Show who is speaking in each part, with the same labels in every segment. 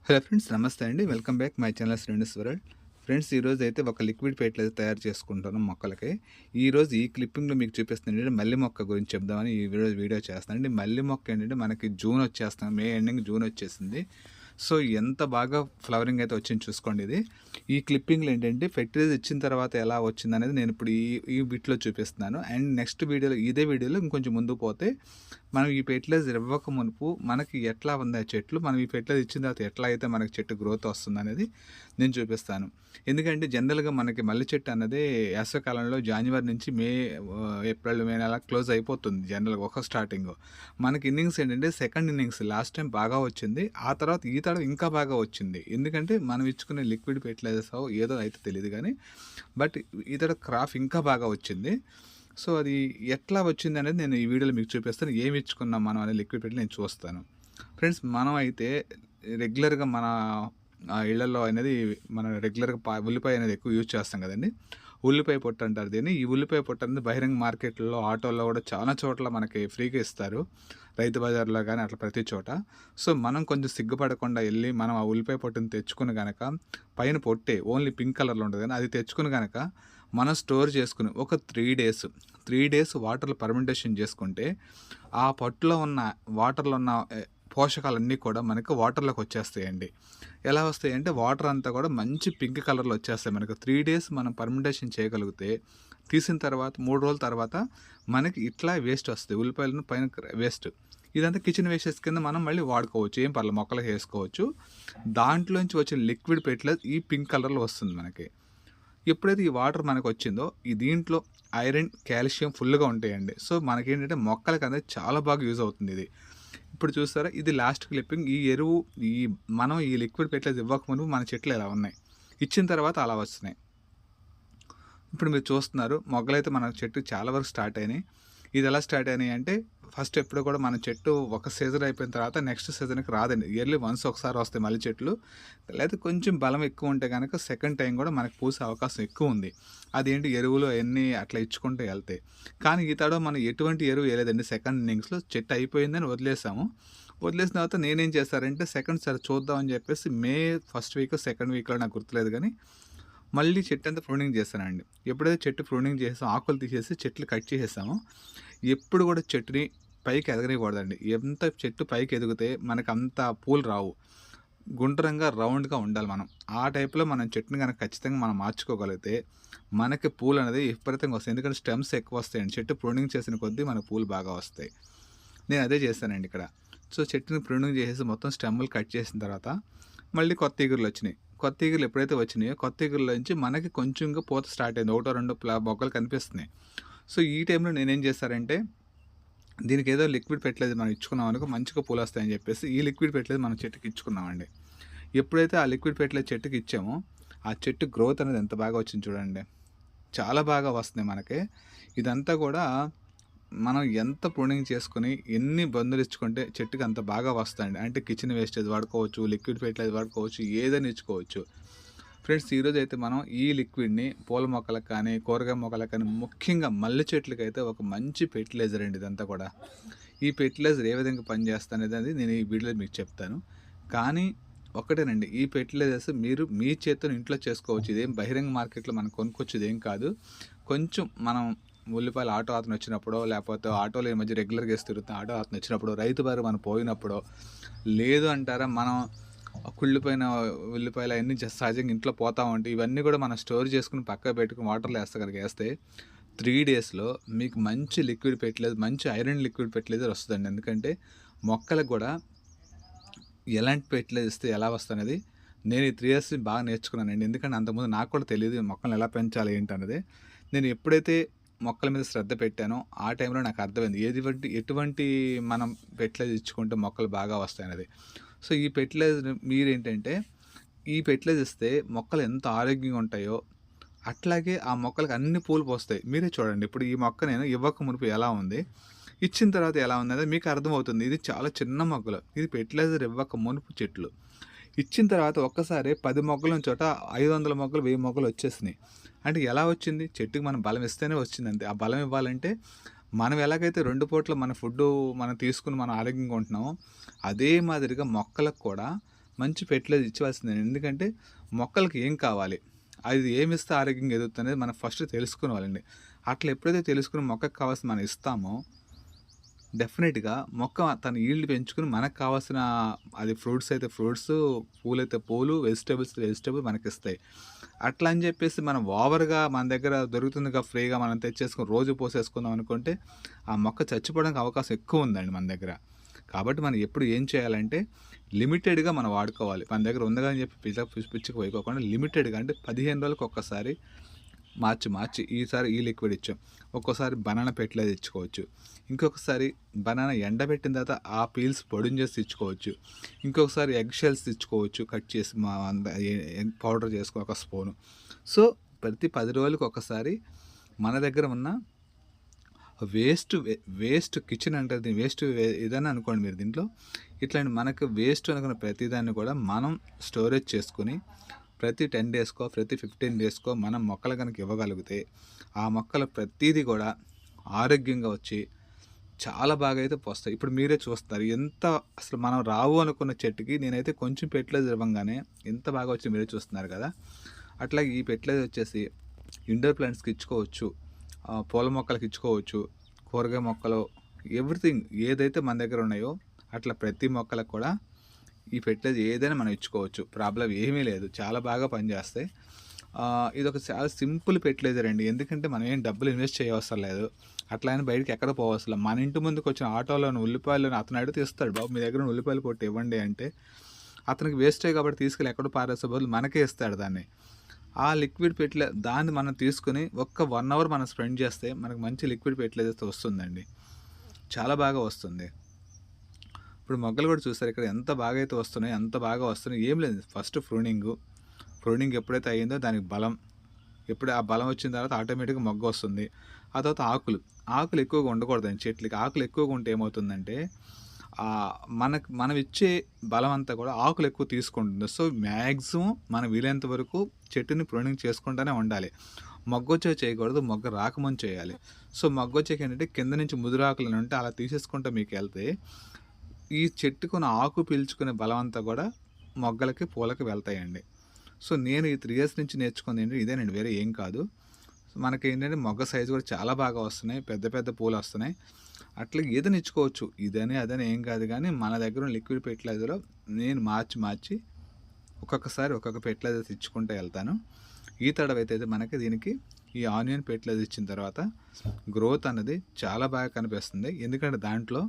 Speaker 1: Hello friends, నమస్తే అండి. Welcome back my channel Shrenu's world. Friends, ఈరోజు అయితే ఒక లిక్విడ్ ఫెర్టిలైజర్ తయారు చేసుకుంటున్నాం మొక్కలకి. ఈరోజు ఈ క్లిప్పింగ్‌లో మీకు చూపిస్తుంది ఏంటంటే మల్లి మొక్క గురించి చెప్దామని ఈ వీడియో చేస్తున్నానండి. మల్లి మొక్క ఏంటంటే మనకి జూన్ వచ్చేస్తుంది. మే ఎండింగ్ జూన్ వచ్చేసింది. సో ఎంత బాగా ఫ్లవరింగ్ అయితే వచ్చింది చూసుకోండి ఇది. ఈ క్లిప్పింగ్‌లో ఏంటంటే ఫెర్టిలైజర్ ఇచ్చిన తర్వాత ఎలా వచ్చిందనేది నేను ఇప్పుడు ఈ ఈ బిట్‌లో చూపిస్తున్నాను. అండ్ నెక్స్ట్ వీడియోలో ఇదే వీడియోలో ఇంకొంచెం ముందుకు పోతే మనం ఈ ఫెర్టిలైజర్ ఇవ్వక మునుపు మనకి ఎట్లా ఉంది ఆ చెట్లు, మనం ఈ ఫెర్టిలైజర్ ఇచ్చిన తర్వాత ఎట్లా అయితే మనకి చెట్టు గ్రోత్ వస్తుందనేది నేను చూపిస్తాను. ఎందుకంటే జనరల్‌గా మనకి మల్లె చెట్టు అన్నది వేసవికాలంలో జాన్యువరి నుంచి ఏప్రిల్, మే నెల క్లోజ్ అయిపోతుంది జనరల్‌గా ఒక స్టార్టింగు. మనకి ఇన్నింగ్స్ ఏంటంటే సెకండ్ ఇన్నింగ్స్ లాస్ట్ టైం బాగా వచ్చింది. ఆ తర్వాత ఈ తడవ ఇంకా బాగా వచ్చింది. ఎందుకంటే మనం ఇచ్చుకునే లిక్విడ్ ఫెర్టిలైజర్స్ ఏదో అయితే తెలీదు గానీ, బట్ ఈ తడవ క్రాప్ ఇంకా బాగా వచ్చింది. సో అది ఎట్లా వచ్చిందనేది నేను ఈ వీడియోలో మీకు చూపిస్తాను. ఏమి ఇచ్చుకున్నాం మనం అనే లిక్విడ్ ఫెర్టిలైజర్ నేను చూస్తాను. ఫ్రెండ్స్, మనం అయితే రెగ్యులర్‌గా మన ఇళ్లల్లో అనేది మనం రెగ్యులర్‌గా ఉల్లిపాయ అనేది ఎక్కువ యూజ్ చేస్తాం కదండీ! ఉల్లిపాయ పొట్టు అంటారు దీన్ని. ఈ ఉల్లిపాయ పొట్టు అనేది బహిరంగ మార్కెట్‌లో, ఆటోల్లో కూడా చాలా చోట్ల మనకి ఫ్రీగా ఇస్తారు. రైతు బజార్‌లో గానీ అట్లా ప్రతి చోట. సో మనం కొంచెం సిగ్గుపడకుండా ఎళ్లి మనం ఆ ఉల్లిపాయ పొట్టుని తెచ్చుకొని గనక, పైన పొట్టే ఓన్లీ పింక్ కలర్‌లో ఉంటది గానీ అది తెచ్చుకొని గనక మనం స్టోర్ చేసుకొని ఒక 3 డేస్ వాటర్‌లో ఫర్మెంటేషన్ చేసుకుంటే ఆ పొట్టులో ఉన్న వాటర్‌లో ఉన్న పోషకాలన్నీ కూడా మనకు వాటర్‌లోకి వచ్చేస్తాయండి. ఎలా వస్తాయంటే వాటర్ అంతా కూడా మంచి పింక్ కలర్‌లో వచ్చేస్తాయి. మనకు 3 డేస్ మనం ఫర్మెంటేషన్ చేయగలిగితే తీసిన తర్వాత 3 రోజుల తర్వాత మనకి ఇట్లా వేస్ట్ వస్తాయి. ఉల్లిపాయలను పైన వేస్ట్. ఇదంతా కిచెన్ వేస్టెస్ కింద మనం మళ్ళీ వాడుకోవచ్చు. ఏం పర్లేదు, మొక్కలకి వేసుకోవచ్చు. దాంట్లోంచి వచ్చే లిక్విడ్ ఫెర్టిలైజర్ ఈ పింక్ కలర్‌లో వస్తుంది మనకి. ఎప్పుడైతే ఈ వాటర్ మనకొచ్చిందో ఈ దీంట్లో ఐరన్, కాల్షియం ఫుల్‌గా ఉంటాయండి. సో మనకేంటంటే మొక్కలకనేది చాలా బాగా యూజ్ అవుతుంది ఇది. ఇప్పుడు చూసారా, ఇది లాస్ట్ క్లిప్పింగ్. ఈ ఎరువు ఈ మనం ఈ లిక్విడ్ ఫెర్టిలైజర్ ఇవ్వకముందు మన చెట్లు ఎలా ఉన్నాయి, ఇచ్చిన తర్వాత అలా వస్తున్నాయి. ఇప్పుడు మీరు చూస్తున్నారు మొగ్గలైతే మన చెట్టు చాలా వరకు స్టార్ట్ అయినాయి. ఇది ఎలా స్టార్ట్ అయినాయి అంటే ఫస్ట్ ఎప్పుడు కూడా మన చెట్టు ఒక సీజన్ అయిపోయిన తర్వాత నెక్స్ట్ సీజన్‌కి రాదండి. ఇయర్లీ వన్స్ ఒకసారి వస్తాయి మల్లె చెట్లు. లేకపోతే కొంచెం బలం ఎక్కువ ఉంటే గనక సెకండ్ టైం కూడా మనకు పూసే అవకాశం ఎక్కువ ఉంది. అదేంటి ఎరువులు అయన్నీ అట్లా ఇచ్చుకుంటూ ఎళ్తాయి. కానీ ఈ తడవ మనం ఎటువంటి ఎరువు ఎయలేదండి. సెకండ్ ఇన్నింగ్స్‌లో చెట్టు అయిపోయిందని వదిలేసాము. వదిలేసిన తర్వాత నేనేం చేశారంటే సెకండ్ సారి చూద్దాం అని చెప్పేసి మే ఫస్ట్ వీక్, సెకండ్ వీక్‌లో నాకు గుర్తులేదు గానీ మళ్ళీ చెట్టంతా ప్రూనింగ్ చేశానండి. ఎప్పుడైతే చెట్టు ప్రూనింగ్ చేసామో ఆకులు తీసేసి చెట్లు కట్ చేసేసామో, ఎప్పుడు కూడా చెట్టుని పైకి ఎదగనివ్వకూడదండి. ఎంత చెట్టు పైకి ఎదిగితే మనకంత పూలు రావు. గుండ్రంగా, రౌండ్‌గా ఉండాలి మనం. ఆ టైప్‌లో మనం చెట్టుని గనక ఖచ్చితంగా మనం మార్చుకోగలిగితే, మనకి పూలనేది విపరీతంగా వస్తాయి. ఎందుకంటే స్టెమ్స్ ఎక్కువొస్తాయండి. చెట్టు ప్రూనింగ్ చేసిన కొద్దీ మనకు పూలు బాగా వస్తాయి. నేను అదే చేశానండి ఇక్కడ. సో చెట్టుని ప్రూనింగ్ చేసేసి మొత్తం స్టెమ్‌లు కట్ చేసిన తర్వాత, మళ్ళీ కొత్త ఇగుర్లొచ్చినాయి. కొత్త ఇగుర్లు ఎప్పుడైతే వచ్చినాయో, కొత్త ఇగుర్లోంచి మనకి కొంచెంగా పూత స్టార్ట్ అయింది. ఒకటో రెండో మొగ్గలు కనిపిస్తున్నాయి. సో ఈ టైంలో నేనేం చేశారంటే, దీనికేదో లిక్విడ్ ఫెర్టిలైజర్ మనం ఇచ్చుకున్నాం అనుకో మంచిగా పూలొస్తాయని చెప్పేసి, ఈ లిక్విడ్ ఫెర్టిలైజర్ మనం చెట్టుకి ఇచ్చుకున్నామండి. ఎప్పుడైతే ఆ లిక్విడ్ ఫెర్టిలైజర్ చెట్టుకి ఇచ్చామో, ఆ చెట్టు గ్రోత్ అనేది ఎంత బాగా వచ్చింది చూడండి. చాలా బాగా వస్తున్నాయి మనకి. ఇదంతా కూడా మనం ఎంత ప్రూనింగ్ చేసుకొని, ఎన్ని బందులిచ్చుకుంటే చెట్టుకి అంత బాగా వస్తాయండి. అంటే కిచెన్ వేస్టేజ్ వాడుకోవచ్చు, లిక్విడ్ ఫెర్టిలైజర్ వాడుకోవచ్చు, ఏదైనా ఇచ్చుకోవచ్చు. ఫ్రెండ్స్, ఈరోజైతే మనం ఈ లిక్విడ్‌ని పూల మొక్కలకు కానీ, కూరగాయ మొక్కలకు కానీ, ముఖ్యంగా మల్లె చెట్లకైతే ఒక మంచి ఫెర్టిలైజర్ అండి ఇదంతా కూడా. ఈ ఫెర్టిలైజర్ ఏ విధంగా పనిచేస్తదనేది నేను ఈ వీడియోలో మీకు చెప్తాను. కానీ ఒకటేనండి, ఈ ఫెర్టిలైజర్స్ మీరు మీ చేత్తోని ఇంట్లో చేసుకోవచ్చు. ఇదేం బహిరంగ మార్కెట్‌లో మనం కొనుక్కొచ్చేదేం కాదు. కొంచెం మనం ఉల్లిపాయలు ఆటో అతను వచ్చినప్పుడో, లేకపోతే ఆటోలో ఈ మధ్య రెగ్యులర్‌గా ఏసి తిరుగుతున్న ఆటో అతను వచ్చినప్పుడో, రైతు బజార్ మనం పోయినప్పుడో, లేదు అంటారా మనం కుళ్ళిపోయిన ఉల్లిపాయలు అయన్నీ సహజంగా ఇంట్లో పోతా ఉంటాయి. ఇవన్నీ కూడా మనం స్టోర్ చేసుకొని పక్కకు పెట్టుకొని వాటర్‌లో ఏస్తే గనుక ఏస్తే 3 డేస్‌లో మీకు మంచి లిక్విడ్ ఫెర్టిలైజర్, మంచి ఐరన్ లిక్విడ్ ఫెర్టిలైజర్ వస్తదండి. ఎందుకంటే మొక్కలకు గూడా ఎలాంటి ఫెర్టిలైజర్ ఇస్తే ఎలా వస్తదనేది నేను ఈ 3 ఇయర్స్ బాగా నేర్చుకున్నానండి. ఎందుకంటే అంతకుముందు నాకు కూడా తెలీదు మొక్కల్ని ఎలా పెంచాలి ఏంటన్నది. నేను ఎప్పుడైతే మొక్కల మీద శ్రద్ధ పెట్టానో ఆ టైంలో నాకు అర్థమైంది. ఎటువంటి మనం ఫెర్టిలైజర్ ఇచ్చుకుంటే మొక్కలు బాగా వస్తాయనేది. సో ఈ ఫెర్టిలైజర్ మీరేంటంటే ఈ ఫెర్టిలైజర్ ఇస్తే మొక్కలు ఎంత ఆరోగ్యంగా ఉంటాయో అట్లాగే ఆ మొక్కలకు అన్ని పూలు పోస్తాయి. మీరే చూడండి, ఇప్పుడు ఈ మొక్క నేను ఇవ్వక మునుపు ఎలా ఉంది, ఇచ్చిన తర్వాత ఎలా ఉంది అనేది మీకు అర్థమవుతుంది. ఇది చాలా చిన్న మొక్కలు. ఇది ఫెర్టిలైజర్ ఇవ్వక మునుపు చెట్లు. ఇచ్చిన తర్వాత ఒక్కసారి 10 మొగ్గలున్న చోట 500 మొగ్గలు, 1000 మొగ్గలు వచ్చేసినాయి. అంటే ఎలా వచ్చింది? చెట్టుకి మనం బలం ఇస్తేనే వచ్చిందంతే. ఆ బలం ఇవ్వాలంటే మనం ఎలాగైతే 2 పూట్ల మన ఫుడ్డు మనం తీసుకొని మనం ఆరోగ్యంగా ఉంటున్నామో, అదే మాదిరిగా మొక్కలకు కూడా మంచి ఫెర్టిలైజర్ ఇవ్వాల్సిందే. ఎందుకంటే మొక్కలకి ఏం కావాలి, అది ఏమిస్తే ఆరోగ్యంగా ఎదుగుతుందనేది మనం ఫస్ట్ తెలుసుకోవాలండి. అట్లా ఎప్పుడైతే తెలుసుకొని మొక్కకు కావాల్సింది మనం ఇస్తామో డెఫినెట్‌గా మొక్క తన ఈల్డ్ పెంచుకొని మనకు కావాల్సిన అది ఫ్రూట్స్ అయితే ఫ్రూట్స్, పూలైతే పూలు, వెజిటబుల్ మనకిస్తాయి. అట్లా అని చెప్పేసి మనం ఓవర్‌గా మన దగ్గర దొరుకుతుందిగా ఫ్రీగా మనం తెచ్చేసుకొని రోజు పోసేసుకుందాం అనుకుంటే ఆ మొక్క చచ్చిపోవడానికి అవకాశం ఎక్కువ ఉందండి మన దగ్గర. కాబట్టి మనం ఎప్పుడు ఏం చేయాలంటే లిమిటెడ్‌గా మనం వాడుకోవాలి. మన దగ్గర ఉందిగా అని చెప్పి పిచ్చికి పోయిపోకుండా లిమిటెడ్‌గా అంటే 15 రోజులకు ఒక్కసారి మార్చి ఈసారి ఈ లిక్విడ్ ఇచ్చాం. ఒక్కోసారి బనానా ఫెర్టిలైజర్ ఇచ్చుకోవచ్చు. ఇంకొకసారి బనానా ఎండబెట్టిన తర్వాత ఆ పీల్స్ పొడిని చేసి ఇచ్చుకోవచ్చు. ఇంకొకసారి ఎగ్ షెల్స్ ఇచ్చుకోవచ్చు కట్ చేసి ఎగ్ పౌడర్ చేసుకో ఒక స్పూను. సో ప్రతి 10 రోజులకు ఒకసారి మన దగ్గర ఉన్న వేస్ట్ కిచెన్ అంటారు దీన్ని, ఇదని అనుకోండి మీరు దీంట్లో. ఇట్లాంటి మనకు వేస్ట్ అనుకున్న ప్రతిదాన్ని కూడా మనం స్టోరేజ్ చేసుకొని ప్రతి 10 డేస్కో ప్రతి 15 డేస్కో మనం మొక్కలు కనుక ఇవ్వగలిగితే ఆ మొక్కలు ప్రతిదీ కూడా ఆరోగ్యంగా వచ్చి చాలా బాగా అయితే పోస్తాయి. ఇప్పుడు మీరే చూస్తారు ఎంత అసలు మనం రావు అనుకున్న చెట్టుకి నేనైతే కొంచెం ఫెర్టిలైజర్ ఇవ్వంగానే ఎంత బాగా వచ్చి మీరే చూస్తున్నారు కదా. అట్లాగే ఈ ఫెర్టిలైజర్ వచ్చేసి ఇండోర్ ప్లాంట్స్కి ఇచ్చుకోవచ్చు, పూల మొక్కలకి ఇచ్చుకోవచ్చు, కూరగాయ మొక్కలు, ఎవ్రీథింగ్ ఏదైతే మన దగ్గర ఉన్నాయో అట్లా ప్రతి మొక్కలకు కూడా ఈ ఫెర్టిలైజర్ ఏదైనా మనం ఇచ్చుకోవచ్చు. ప్రాబ్లం ఏమీ లేదు, చాలా బాగా పనిచేస్తాయి. ఇది ఒక చాలా సింపుల్ ఫెర్టిలైజర్ అండి. ఎందుకంటే మనం ఏం డబ్బులు ఇన్వెస్ట్ చేయవసరం లేదు, అట్లా అని బయటకి ఎక్కడ పోవసరం. మన ఇంటి ముందుకు వచ్చిన ఆటోలోని ఉల్లిపాయలు అతను అడిగితే ఇస్తాడు, బాబు మీ దగ్గర ఉల్లిపాయలు కొట్టి ఇవ్వండి అంటే అతనికి వేస్టే కాబట్టి తీసుకెళ్ళి ఎక్కడో పారేసే బదులు మనకే ఇస్తాడు దాన్ని. ఆ లిక్విడ్ దాన్ని మనం తీసుకుని ఒక్క 1 అవర్ మనం స్పెండ్ చేస్తే మనకు మంచి లిక్విడ్ ఫెర్టిలైజర్ వస్తుందండి, చాలా బాగా వస్తుంది. ఇప్పుడు మొగ్గలు కూడా చూస్తారు ఇక్కడ ఎంత బాగా అయితే వస్తున్నాయి, ఎంత బాగా వస్తున్నాయి. ఏం లేదు, ఫస్ట్ ప్రూనింగ్ ఎప్పుడైతే అయ్యిందో దానికి బలం, ఎప్పుడు ఆ బలం వచ్చిన తర్వాత ఆటోమేటిక్గా మొగ్గ వస్తుంది. ఆ తర్వాత ఆకులు ఎక్కువగా ఉండకూడదండి చెట్లకి. ఆకులు ఎక్కువగా ఉంటే ఏమవుతుందంటే మనం ఇచ్చే బలం అంతా కూడా ఆకులు ఎక్కువ తీసుకుంటుంది. సో మ్యాక్సిమం మనం వీలైనంత వరకు చెట్టుని ప్రూనింగ్ చేసుకుంటూనే ఉండాలి. మొగ్గొచ్చే చేయకూడదు, మొగ్గ రాకముందు చేయాలి. సో మొగ్గొచ్చేకి ఏంటంటే కింద నుంచి ముదురాకులు ఉంటే అలా తీసేసుకుంటూ మీకు వెళ్తే ఈ చెట్టుకున్న ఆకు పీల్చుకునే బలం అంతా కూడా మొగ్గలకి పూలకి వెళ్తాయండి. సో నేను ఈ 3 ఇయర్స్ నుంచి నేర్చుకుంది ఏంటంటే ఇదేనండి, వేరే ఏం కాదు. మనకి ఏంటంటే మొగ్గ సైజు కూడా చాలా బాగా వస్తున్నాయి, పెద్ద పెద్ద పూలు వస్తున్నాయి. అట్లా ఏదైనా ఇచ్చుకోవచ్చు, ఇదని అదని ఏం కాదు. కానీ మన దగ్గర లిక్విడ్ ఫెర్టిలైజర్ నేను మార్చి ఒక్కొక్కసారి ఒక్కొక్క ఫెర్టిలైజర్స్ ఇచ్చుకుంటూ వెళ్తాను. ఈ తడవైతే మనకి దీనికి ఈ ఆనియన్ ఫెర్టిలైజర్ ఇచ్చిన తర్వాత గ్రోత్ అన్నది చాలా బాగా కనిపిస్తుంది. ఎందుకంటే దాంట్లో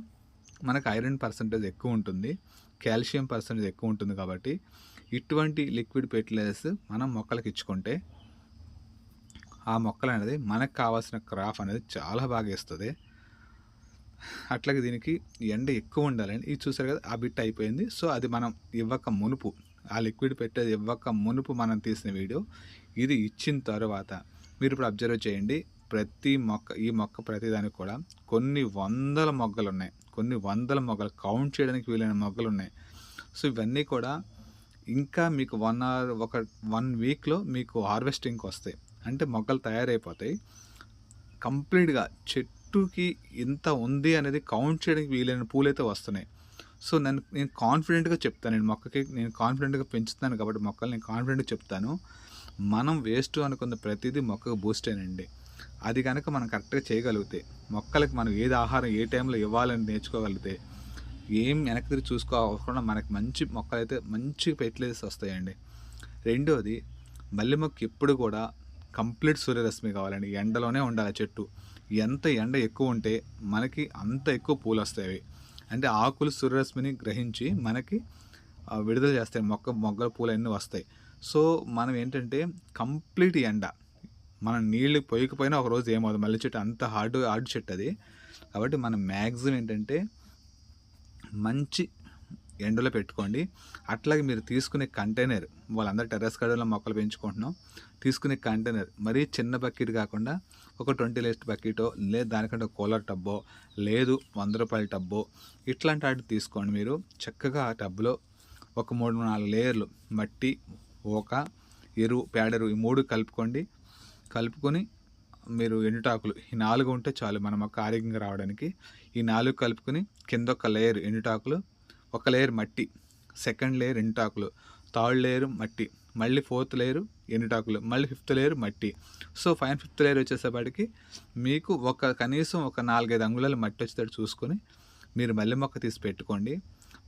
Speaker 1: మనకు ఐరన్ పర్సంటేజ్ ఎక్కువ ఉంటుంది, కాల్షియం పర్సంటేజ్ ఎక్కువ ఉంటుంది. కాబట్టి ఇటువంటి లిక్విడ్ ఫెర్టిలైజర్స్ మనం మొక్కలకి ఇచ్చుకుంటే ఆ మొక్కలు అనేది మనకు కావాల్సిన క్రాప్ అనేది చాలా బాగా ఇస్తుంది. అట్లాగే దీనికి ఎండ ఎక్కువ ఉండాలండి. ఇది చూసారు కదా, ఆ బిట్ అయిపోయింది. సో అది మనం ఇవ్వక మునుపు, ఆ లిక్విడ్ పెట్టేది ఇవ్వక మునుపు మనం తీసిన వీడియో. ఇది ఇచ్చిన తర్వాత మీరు ఇప్పుడు అబ్జర్వ్ చేయండి, ఈ మొక్క ప్రతిదానికి కూడా కొన్ని వందల మొగ్గలు ఉన్నాయి, కొన్ని వందల మొగ్గలు, కౌంట్ చేయడానికి వీలైన మొగ్గలు ఉన్నాయి. సో ఇవన్నీ కూడా ఇంకా మీకు 1 వీక్లో మీకు హార్వెస్టింగ్కి వస్తాయి. అంటే మొగ్గలు తయారైపోతాయి కంప్లీట్గా. చెట్టుకి ఇంత ఉంది అనేది కౌంట్ చేయడానికి వీలైన పూలైతే వస్తున్నాయి. సో నేను కాన్ఫిడెంట్గా చెప్తాను, నేను కాన్ఫిడెంట్గా పెంచుతాను కాబట్టి మొక్కలు నేను కాన్ఫిడెంట్గా చెప్తాను. మనం వేస్ట్ అనుకున్న ప్రతిదీ మొక్కకు బూస్టేనండి. అది కనుక మనం కరెక్ట్గా చేయగలిగితే, మొక్కలకి మనం ఏది ఆహారం ఏ టైంలో ఇవ్వాలని నేర్చుకోగలిగితే, ఏం వెనక్కి తిరిగి చూసుకోకుండా మనకి మంచి మొక్కలు అయితే మంచి ఫెర్టిలైజర్స్ వస్తాయండి. రెండోది, మల్లె మొక్క ఎప్పుడు కూడా కంప్లీట్ సూర్యరశ్మి కావాలండి, ఎండలోనే ఉండాలి చెట్టు. ఎంత ఎండ ఎక్కువ ఉంటే మనకి అంత ఎక్కువ పూలు వస్తాయి. అంటే ఆకులు సూర్యరశ్మిని గ్రహించి మనకి విడుదల చేస్తాయి, మొగ్గల పూలు అన్నీ వస్తాయి. సో మనం ఏంటంటే కంప్లీట్ ఎండ, మనం నీళ్ళు పోయకపోయినా ఒకరోజు ఏమవుతుంది, మల్లె చెట్టు అంత హార్డ్ చెట్టు అది. కాబట్టి మనం మ్యాక్సిమం ఏంటంటే మంచి ఎండలో పెట్టుకోండి. అట్లాగే మీరు తీసుకునే కంటైనర్, వాళ్ళందరూ టెర్రస్ గార్డెన్లో మొక్కలు పెంచుకుంటున్నాం, తీసుకునే కంటైనర్ మరీ చిన్న బకెట్ కాకుండా ఒక 20 లీటర్ బకెటో, లేదు దానికంటే కూలర్ టబ్బో, లేదు 100 రూపాయల టబ్బో, ఇట్లాంటి వాటిని తీసుకోండి. మీరు చక్కగా ఆ టబ్లో ఒక 3-4 లేయర్లు మట్టి, ఓక, ఎరువు, పేడెరువు, ఈ 3 కలుపుకొని మీరు ఎండుటాకులు ఈ 4 ఉంటే చాలు మన మొక్క ఆరోగ్యంగా రావడానికి. ఈ 4 కలుపుకొని కింద ఒక లేయర్ ఎండుటాకులు, ఒక లేయర్ మట్టి సెకండ్ లేయర్ ఎండుటాకులు, థర్డ్ లేయర్ మట్టి, మళ్ళీ ఫోర్త్ లేయర్ ఎండుటాకులు, మళ్ళీ ఫిఫ్త్ లేయర్ మట్టి. సో ఫిఫ్త్ లేయర్ వచ్చేసేపటికి మీకు కనీసం ఒక 4-5 అంగుళాల మట్టి వచ్చేటట్టు చూసుకొని మీరు మల్లె మొక్క తీసి పెట్టుకోండి.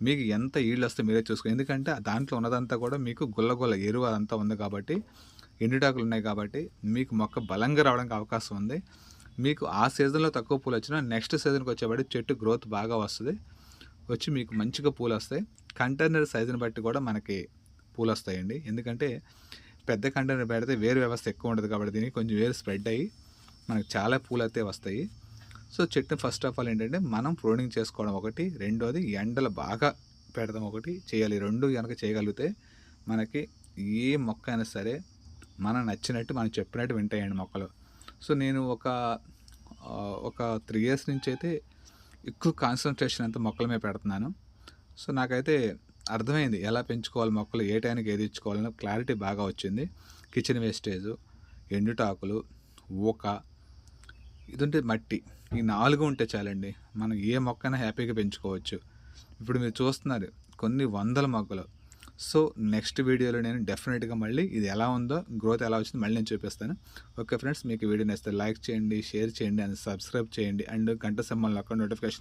Speaker 1: మీకు ఎంత ఈల్డ్ వస్తే మీరే చూసుకోండి. ఎందుకంటే దాంట్లో ఉన్నదంతా కూడా మీకు గుల్ల ఎరువు అదంతా ఉంది కాబట్టి, ఎండుటాకులు ఉన్నాయి కాబట్టి మీకు మొక్క బలంగా రావడానికి అవకాశం ఉంది. మీకు ఆ సీజన్లో తక్కువ పూలు వచ్చినా నెక్స్ట్ సీజన్కి వచ్చేవాడి చెట్టు గ్రోత్ బాగా వస్తుంది, వచ్చి మీకు మంచిగా పూలు వస్తాయి. కంటైనర్ సైజుని బట్టి కూడా మనకి పూలు వస్తాయండి. ఎందుకంటే పెద్ద కంటైనర్ పెడితే వేరు వ్యవస్థ ఎక్కువ ఉండదు కాబట్టి దీనికి కొంచెం వేరు స్ప్రెడ్ అయ్యి మనకు చాలా పూలు అయితే వస్తాయి. సో చెట్టుని ఫస్ట్ ఆఫ్ ఆల్ ఏంటంటే మనం ప్రూనింగ్ చేసుకోవడం ఒకటి, రెండోది ఎండలు బాగా పెడదాం ఒకటి చేయాలి. రెండు కనుక చేయగలిగితే మనకి ఏ మొక్క అయినా సరే మనం నచ్చినట్టు మనం చెప్పినట్టు వింటాయండి మొక్కలు. సో నేను ఒక 3 years నుంచి అయితే ఎక్కువ కాన్సన్ట్రేషన్ అంతా మొక్కల మీద పెడుతున్నాను. సో నాకైతే అర్థమైంది ఎలా పెంచుకోవాలి మొక్కలు, ఏ టైంకి ఏది ఇచ్చుకోవాలని క్లారిటీ బాగా వచ్చింది. కిచెన్ వేస్టేజు, ఎండుటాకులు, ఊక, ఇది ఉంటే మట్టి, ఈ 4 ఉంటే చాలండి మనం ఏ మొక్కైనా హ్యాపీగా పెంచుకోవచ్చు. ఇప్పుడు మీరు చూస్తున్నారు కొన్ని వందల మొక్కలు. సో నెక్స్ట్ వీడియోలో నేను డెఫినెట్గా మళ్ళీ ఇది ఎలా ఉందో, గ్రోత్ ఎలా వచ్చిందో మళ్ళీ నేను చూపిస్తాను. ఓకే ఫ్రెండ్స్, మీకు వీడియో నచ్చితే లైక్ చేయండి, షేర్ చేయండి అండ్ సబ్స్క్రైబ్ చేయండి అండ్ గంట సింబల్ నొక్కండి నోటిఫికేషన్